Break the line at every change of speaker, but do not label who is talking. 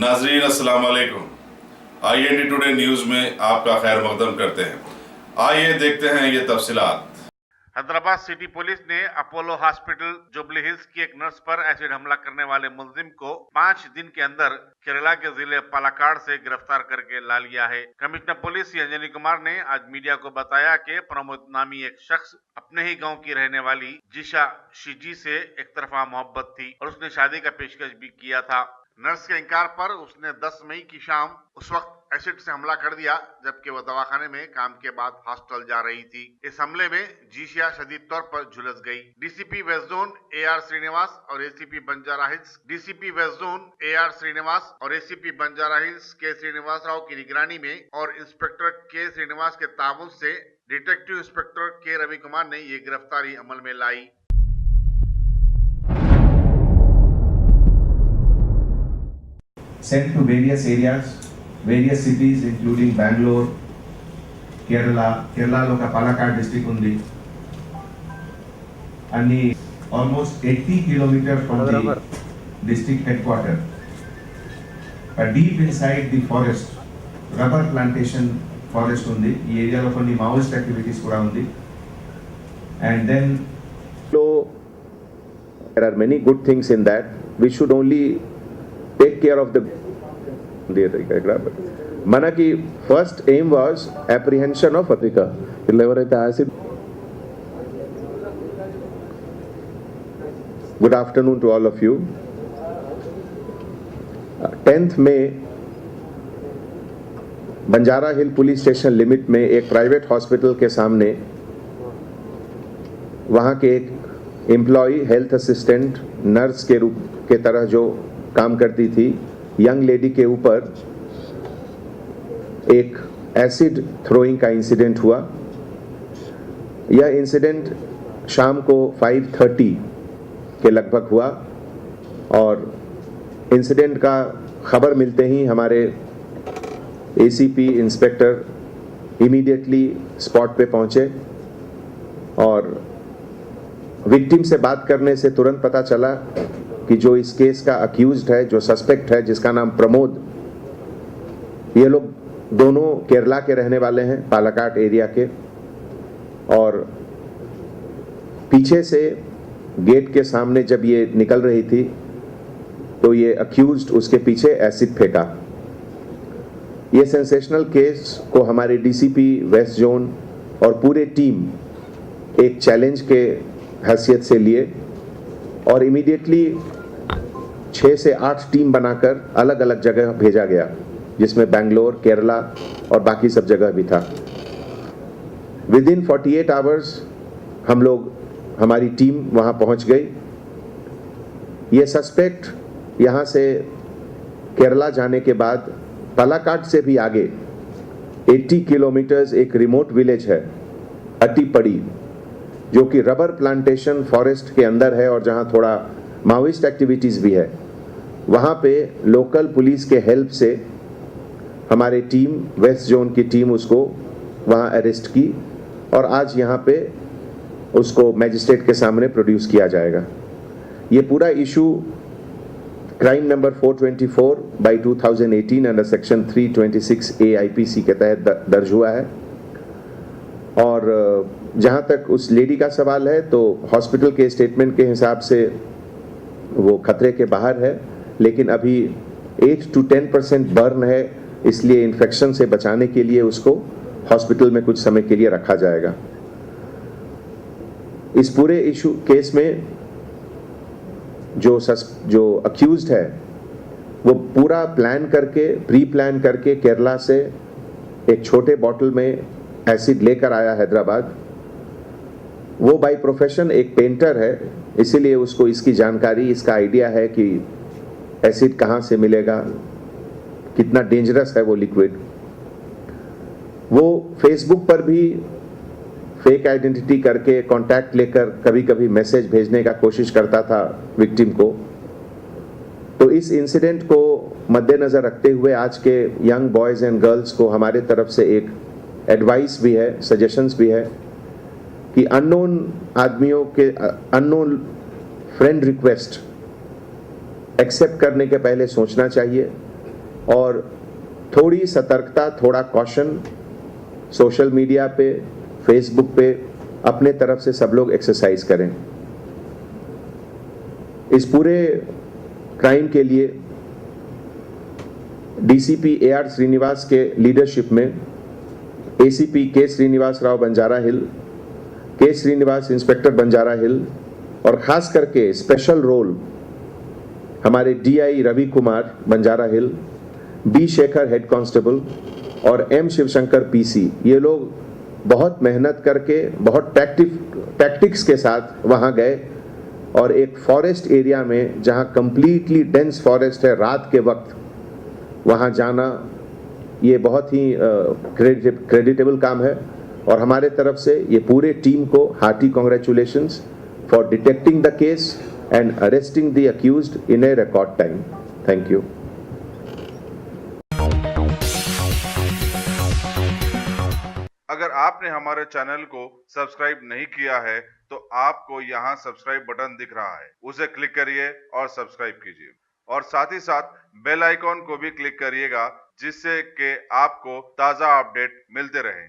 नाजरीन अस्सलाम वालेकुम। IND टुडे न्यूज़ में आपका खैर मकदम करते हैं। आइए देखते हैं ये तफसीलात।
हैदराबाद सिटी पुलिस ने अपोलो हॉस्पिटल जुबली हिल्स की एक नर्स पर एसिड हमला करने वाले मुलजिम को 5 दिन के अंदर केरला के जिले पालक्काड़ से गिरफ्तार करके ला लिया है। कमिश्नर पुलिस अंजनी कुमार ने आज मीडिया को बताया कि प्रमोद नामी एक शख्स अपने ही गांव की रहने वाली जिशा शिजी से एक तरफा मोहब्बत थी और उसने शादी का पेशकश भी किया था। नर्स के इनकार पर उसने 10 मई की शाम उस वक्त एसिड से हमला कर दिया जबकि वह दवाखाने में काम के बाद हॉस्टल जा रही थी। इस हमले में जीशिया शदीद तौर पर झुलस गई। DCP west zone AR Srinivas और ACP बंजारा हिल्स के श्रीनिवास राव की निगरानी में और इंस्पेक्टर के श्रीनिवास के ताबून से डिटेक्टिव इंस्पेक्टर के रवि कुमार ने ये गिरफ्तारी अमल में लाई।
Sent to various areas, various cities including Bangalore, Kerala loka Palakkad district undi. And almost 80 kilometers from the district headquarters. Deep inside the forest, rubber plantation forest undi. Ee area lo konni Maoist activities kuda undi. And then
there are many good things in that. We should only take care of the manaki first aim was apprehension of Africa. Good afternoon to all of you. 10th May Banjara hill police station limit में एक private hospital के सामने वहाँ के एक employee health assistant nurse के रूप के तरह जो काम करती थी यंग लेडी के ऊपर एक एसिड थ्रोइंग का इंसिडेंट हुआ। यह इंसिडेंट शाम को 5:30 के लगभग हुआ और इंसिडेंट का खबर मिलते ही हमारे ACP इंस्पेक्टर इमीडिएटली स्पॉट पे पहुंचे और विक्टिम से बात करने से तुरंत पता चला कि जो इस केस का अक्यूज्ड है, जो सस्पेक्ट है जिसका नाम प्रमोद, ये लोग दोनों केरला के रहने वाले हैं, पालक्काड एरिया के। और पीछे से गेट के सामने जब ये निकल रही थी तो ये अक्यूज्ड उसके पीछे एसिड फेंका। ये सेंसेशनल केस को हमारे DCP वेस्ट जोन और पूरे टीम एक चैलेंज के हैसियत से लिए और इमीडिएटली 6 से 8 टीम बनाकर अलग अलग जगह भेजा गया, जिसमें बेंगलोर, केरला और बाकी सब जगह भी था। विदिन 48 आवर्स हमारी टीम वहां पहुंच गई। ये सस्पेक्ट यहां से केरला जाने के बाद पालक्काड से भी आगे 80 किलोमीटर्स एक रिमोट विलेज है अट्टीपड़ी, जो कि रबर प्लांटेशन फॉरेस्ट के अंदर है और जहां थोड़ा माओइस्ट एक्टिविटीज भी है। वहां पे लोकल पुलिस के हेल्प से हमारे टीम वेस्ट जोन की टीम उसको वहां अरेस्ट की और आज यहाँ पे उसको मैजिस्ट्रेट के सामने प्रोड्यूस किया जाएगा। ये पूरा issue crime number 424/2018 under section 326A IPC के तहत दर्ज हुआ है। और जहाँ तक उस लेडी का सवाल है तो हॉस्पिटल के स्टेटमेंट के हिसाब से वो खतरे के बाहर है, लेकिन अभी 8 to 10% बर्न है, इसलिए इन्फेक्शन से बचाने के लिए उसको हॉस्पिटल में कुछ समय के लिए रखा जाएगा। इस पूरे इशू केस में जो अक्यूज्ड है वो पूरा प्री प्लान करके केरला से एक छोटे बॉटल में एसिड लेकर आया हैदराबाद। वो बाय प्रोफेशन एक पेंटर है, इसीलिए उसको इसकी जानकारी, इसका आइडिया है कि एसिड कहाँ से मिलेगा, कितना डेंजरस है वो लिक्विड। वो फेसबुक पर भी फेक आइडेंटिटी करके कांटेक्ट लेकर कभी कभी मैसेज भेजने का कोशिश करता था विक्टिम को। तो इस इंसिडेंट को मद्देनजर रखते हुए आज के यंग बॉयज एंड गर्ल्स को हमारे तरफ से एक एडवाइस भी है, सजेशंस भी है कि अननोन आदमियों के अननोन फ्रेंड रिक्वेस्ट एक्सेप्ट करने के पहले सोचना चाहिए और थोड़ी सतर्कता, थोड़ा कॉशन सोशल मीडिया पे, फेसबुक पे अपने तरफ से सब लोग एक्सरसाइज करें। इस पूरे क्राइम के लिए डीसीपी AR श्रीनिवास के लीडरशिप में ACP के श्रीनिवास राव बंजारा हिल, के श्रीनिवास इंस्पेक्टर बंजारा हिल और खास करके स्पेशल रोल हमारे DI रवि कुमार बंजारा हिल, B शेखर हेड कांस्टेबल और M शिवशंकर PC, ये लोग बहुत मेहनत करके बहुत टैक्टिक्स के साथ वहाँ गए और एक फॉरेस्ट एरिया में जहाँ कंप्लीटली डेंस फॉरेस्ट है, रात के वक्त वहाँ जाना ये बहुत ही क्रेडिटेबल काम है और हमारे तरफ से ये पूरे टीम को hearty congratulations for detecting the case and arresting the accused in A record time. Thank you.
अगर आपने हमारे चैनल को सब्सक्राइब नहीं किया है तो आपको यहाँ सब्सक्राइब बटन दिख रहा है, उसे क्लिक करिए और सब्सक्राइब कीजिए और साथ ही साथ बेल आइकॉन को भी क्लिक करिएगा जिससे कि आपको ताज़ा अपडेट मिलते रहें।